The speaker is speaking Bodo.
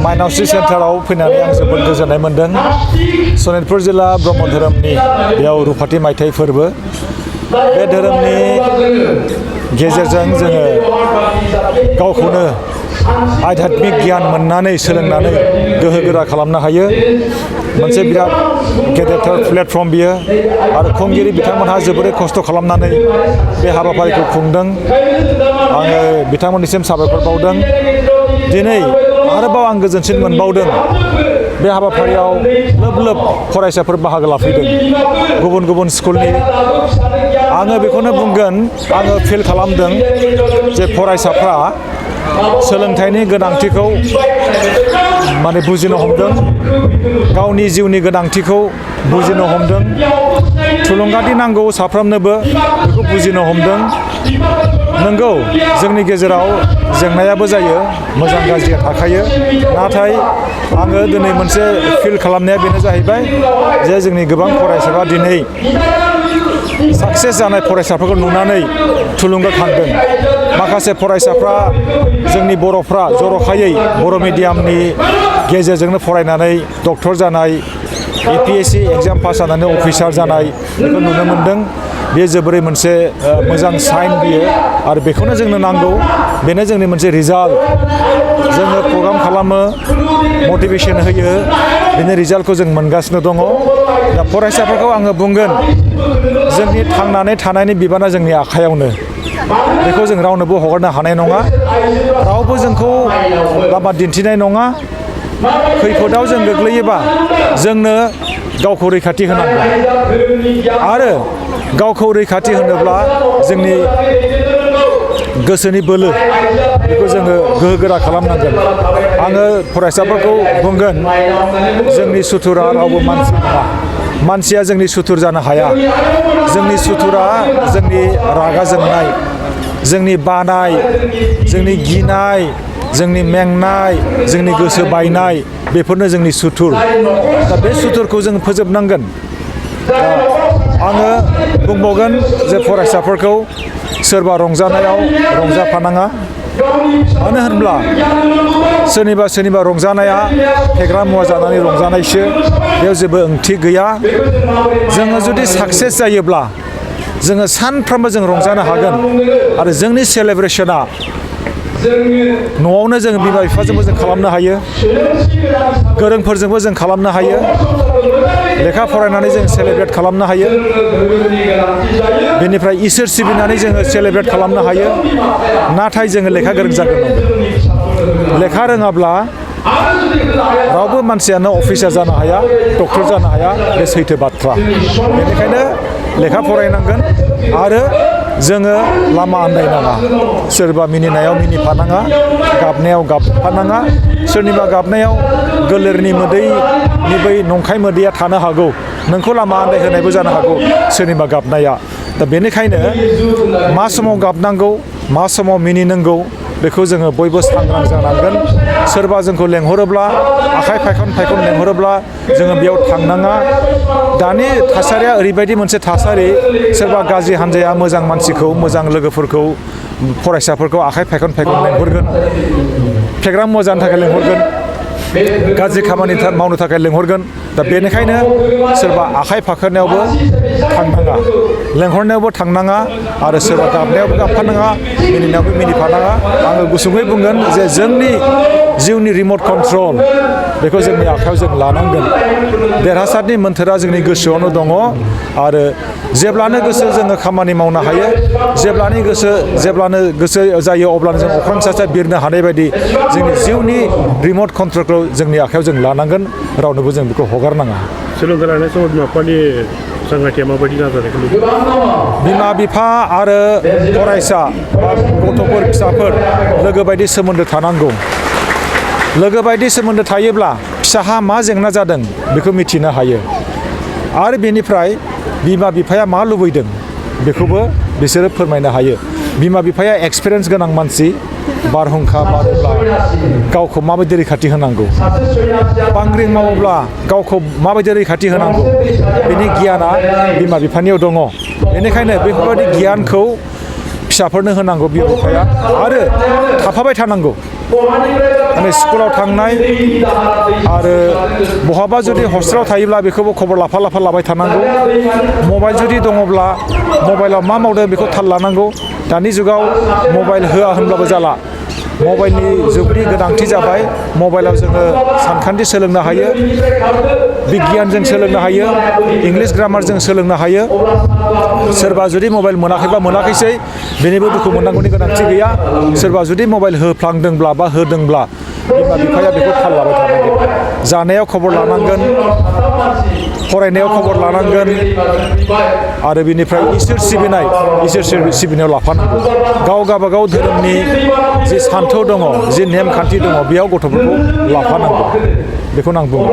माइन'रिटि सेन्टाराव फैनानै आं जोबोद गोजोननाय मोन्दों। सनितपुर जिल्ला ब्रह्म धोरोमनि बेयाव रुफाथि मायथाइ फोरबो बे धोरोमनि गेजेरजों जोङो गावखौनो आध्यात्मिक गियान मोननानै सोलोंनानै गोहो गोरा खालामनो हायो। मोनसे बिराद गेदेरथार प्लेटफर्म बियो आरो खुंगिरि बिथांमोनहा जोबोरै खस्थ' खालामनानै बे हाबाफारिखौ खुंदों। आङो बिथांमोननिसिम साबायखर बावदों। दिनै आरोबाव आं गोजोनसिन मोनबावदों बे हाबाफारियाव लोब लोब फरायसाफोर बाहागो लाफैदों गुबुन गुबुन स्कुलनि। आङो बेखौनो बुंगोन, आङो फिल खालामदों जे फरायसाफ्रा सोलोंथाइनि गोनांथिखौ माने बुजिनो हमदों, गावनि जिउनि गोनांथिखौ बुजिनो हमदों, थुलुंगाथि नांगौ साफ्रोमनोबो बेखौ बुजिनो हमदों। नंगौ, जोंनि गेजेराव जेंनायाबो जायो, मोजां गाज्रिया थाखायो। नाथाय आङो दिनै मोनसे फिल खालामनाया बेनो जाहैबाय जे जोंनि गोबां फरायसाफ्रा दिनै साक्सेस जानाय फरायसाफोरखौ नुनानै थुलुंगाखांदों। माखासे फरायसाफ्रा जोंनि बर'फ्रा जर'खायै बर' मिडियामनि गेजेरजोंनो फरायनानै डक्टर जानाय, APSC एग्जाम पास जानानै अफिसार जानाय बेखौ नुनो मोन्दों। बेयो जोबोरै मोनसे मोजां साइन बियो आरो बेखौनो जोंनो नांगौ। बेनो जोंनि मोनसे रिजाल्ट। जोङो प्रग्राम खालामो, मटिभेसन होयो, बेनि रिजाल्टखौ जों मोनगासिनो दङ। दा फरायसाफोरखौ आङो बुंगोन, जोंनि थांनानै थानायनि बिबाना जोंनि आखायावनो। बेखौ जों रावनोबो हगारनो हानाय नङा। रावबो जोंखौ लामा दिन्थिनाय नङा। खैफोदाव जों गोग्लैयोबा जोंनो गावखौ रैखाथि होनांगौ आरो गावखौ रैखाथि होनोब्ला जोंनि गोसोनि बोलो बेखौ जोङो गोहो गोरा खालामनांगोन। आङो फरायसाफोरखौ बुंगोन, जोंनि सुथुरा रावबो मानसि नङा। मानसिया जोंनि सुथुर जानो हाया। जोंनि सुथुरा जोंनि रागा जोंनाय, जोंनि बानाय, जोंनि गिनाय, जोंनि मेंनाय, जोंनि गोसो बायनाय, बेफोरनो जोंनि सुथुर। दा बे सुथुरखौ जों फोजोबनांगोन। आङो बुंबावगोन जे फरायसाफोरखौ सोरबा रंजानायाव रंजाफानाङा। मानो होनब्ला सोरनिबा रंजानाया फेग्रा मुवा जानानै रंजानायसो, बेयाव जेबो ओंथि गैया। जोङो जुदि साक्सेस जायोब्ला जोङो सानफ्रोमबो जों रंजानो हागोन आरो जोंनि सेलेब्रेसना न'आवनो जों बिमा बिफाजोंबो जों खालामनो हायो, गोरोंफोरजोंबो जों खालामनो हायो, लेखा फरायनानै जों सेलेब्रेट खालामनो हायो, बेनिफ्राय इसोर सिबिनानै जोङो सेलेब्रेट खालामनो हायो। नाथाय जोङो लेखा गोरों जाग्रोनांगोन। लेखा रोङाब्ला रावबो मानसियानो अफिसार जानो हाया, डक्टर जानो हाया, बे सैथो बाथ्रा। बेनिखायनो लेखा फरायनांगोन आरो जोङो लामा आन्दायनाङा। सोरबा मिनिनायाव मिनिफानाङा, गाबनायाव गाबफानाङा। सोरनिबा गाबनायाव गोलेरनि मोदैनि बै नंखाय मोदैया थानो हागौ, नोंखौ लामा आन्दायहोनायबो जानो हागौ सोरनिबा गाबनाया। दा बेनिखायनो मा समाव गाबनांगौ, मा समाव मिनिनांगौ, बेखौ जोङो बयबो सांग्रां जानांगोन। सोरबा जोंखौ लेंहरोब्ला, आखाइ फायखन फायखन लेंहरोब्ला जोङो बेयाव थांनाङा। दानि थासारिया ओरैबायदि मोनसे थासारि, सोरबा गाज्रि हान्जाया मोजां मानसिखौ, मोजां लोगोफोरखौ, फरायसाफोरखौ आखाइ फायखन फायखन लेंहरगोन, फेग्रा मुवा जानो थाखाय लेंहरगोन, गाज्रि खामानि मावनो थाखाय लेंहरगोन। दा बेनिखायनो सोरबा आखाइ फाखोनायावबो थांनाङा, लेंहरनायावबो थांनाङा आरो सोरबा गाबनायावबो गाबफानाङा, मिनिनायावबो मिनिफानाङा। आङो गुसुङै बुंगोन जे जोंनि जिउनि रिमट कन्ट्रल बेखौ जोंनि आखायाव जों लानांगोन। देरहासारनि मोन्थोरा जोंनि गोसोआवनो दङ आरो जेब्लानो गोसो जोङो खामानि मावनो हायो, जेब्लानो गोसो जायो अब्लानो जों अख्रां सा बिरनो हानाय बायदि जोंनि जिउनि रिमट कन्ट्रलखौ जोंनि आखायाव जों लानांगोन। रावनोबो जों बेखौ हगारनाङा। सोलोंथाइ लानाय समाव बिमा बिफानि सांग्रांथिया माबायदि नाजानायखौ नुयो? बिमा बिफा आरो फरायसा बा गथ'फोर, फिसाफोर लोगो बायदि सोमोन्दो थानांगौ। लोगो बायदि सोमोन्दो थायोब्ला फिसाहा मा जेंना जादों बेखौ मिथिनो हायो आरो बेनिफ्राय बिमा बिफाया मा लुबैदों बेखौबो बिसोरो फोरमायनो हायो। बिमा बिफाया एक्सपिरियेन्स गोनां मानसि, बारहुंखा बारोब्ला गावखौ माबायदि रैखाथि होनांगौ, बांग्रिं मावोब्ला गावखौ माबायदि रैखाथि होनांगौ, बेनि गियाना बिमा बिफानियाव दङ। बेनिखायनो बेफोरबायदि गियानखौ फिसाफोरनो होनांगौ बिमा बिफाया आरो थाफाबाय थानांगौ। माने स्कुलाव थांनाय आरो बहाबा जुदि हस्टेलाव थायोब्ला बेखौबो खबर लाफा लाबाय थानांगौ मबाइल जुदि दङब्ला मबाइलाव मा मावदों बेखौ थाल लानांगौ दानि जुगाव मबाइल होआ होनब्लाबो जाला मबाइलनि जुगनि गोनांथि जाबाय मबाइलाव जोङो सानखान्थि सोलोंनो हायो बिगियानजों सोलोंनो हायो इंलिश ग्रामारजों सोलोंनो हायो सोरबा जुदि मबाइल मोनाखैबा मोनाखैसै बेनिबो दुखु मोननांगौनि गोनांथि गैया सोरबा जुदि मबाइल होफ्लांदोंब्ला बा होदोंब्ला बिमा बिफाया बेखौ थाल लाबाय थानांगोन जानायाव खबर लानांगोन फरायनायाव खबर लानांगोन आरो बिनिफ्राय इसोर सिबिनायाव लाफानांगौ गाव गावबागाव धोरोमनि जि सान्थौ दङ जि नेमखान्थि दङ बेयाव गथ'फोरखौ लाफानांगौ बेखौनो आं बुङो।